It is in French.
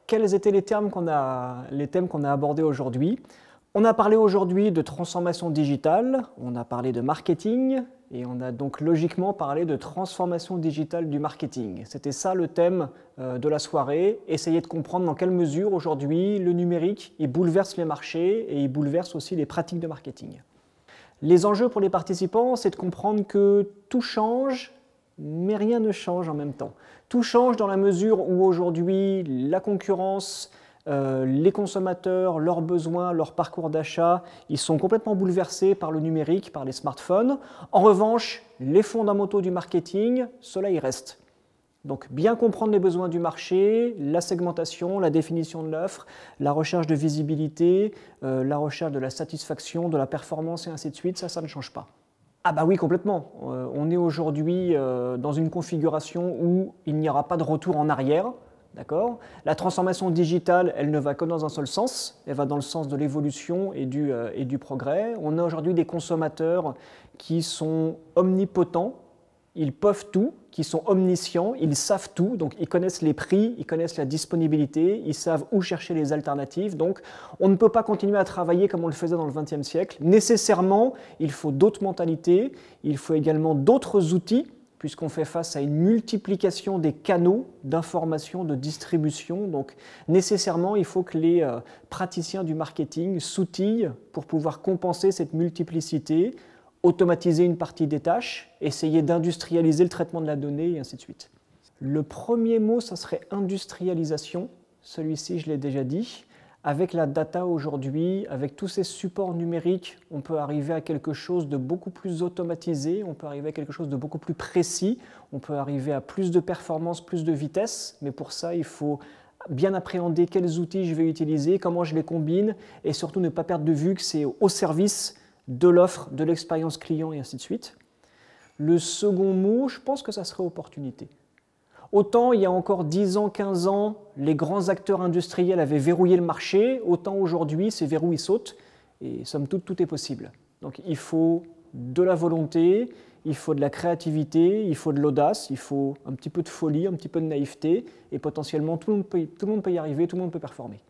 quels étaient les thèmes qu'on a abordés aujourd'hui? On a parlé aujourd'hui de transformation digitale, on a parlé de marketing, et on a donc logiquement parlé de transformation digitale du marketing. C'était ça le thème de la soirée, essayer de comprendre dans quelle mesure aujourd'hui le numérique il bouleverse les marchés et il bouleverse aussi les pratiques de marketing. Les enjeux pour les participants, c'est de comprendre que tout change, mais rien ne change en même temps. Tout change dans la mesure où aujourd'hui la concurrence, les consommateurs, leurs besoins, leur parcours d'achat, ils sont complètement bouleversés par le numérique, par les smartphones. En revanche, les fondamentaux du marketing, cela y reste. Donc bien comprendre les besoins du marché, la segmentation, la définition de l'offre, la recherche de visibilité, la recherche de la satisfaction, de la performance et ainsi de suite, ça ne change pas. Ah bah oui, complètement. On est aujourd'hui dans une configuration où il n'y aura pas de retour en arrière. D'accord ? La transformation digitale, elle ne va que dans un seul sens, elle va dans le sens de l'évolution et du progrès. On a aujourd'hui des consommateurs qui sont omnipotents, ils peuvent tout, qui sont omniscients, ils savent tout, donc ils connaissent les prix, ils connaissent la disponibilité, ils savent où chercher les alternatives. Donc on ne peut pas continuer à travailler comme on le faisait dans le XXe siècle. Nécessairement, il faut d'autres mentalités, il faut également d'autres outils, puisqu'on fait face à une multiplication des canaux d'information, de distribution. Donc nécessairement, il faut que les praticiens du marketing s'outillent pour pouvoir compenser cette multiplicité, automatiser une partie des tâches, essayer d'industrialiser le traitement de la donnée, et ainsi de suite. Le premier mot, ça serait industrialisation. Celui-ci, je l'ai déjà dit. Avec la data aujourd'hui, avec tous ces supports numériques, on peut arriver à quelque chose de beaucoup plus automatisé, on peut arriver à quelque chose de beaucoup plus précis, on peut arriver à plus de performance, plus de vitesse, mais pour ça, il faut bien appréhender quels outils je vais utiliser, comment je les combine, et surtout ne pas perdre de vue que c'est au service de l'offre, de l'expérience client, et ainsi de suite. Le second mot, je pense que ça serait opportunité. Autant il y a encore 10 ans, 15 ans, les grands acteurs industriels avaient verrouillé le marché, autant aujourd'hui, ces verrous ils sautent et somme toute, tout est possible. Donc il faut de la volonté, il faut de la créativité, il faut de l'audace, il faut un petit peu de folie, un petit peu de naïveté et potentiellement tout le monde peut y arriver, tout le monde peut performer.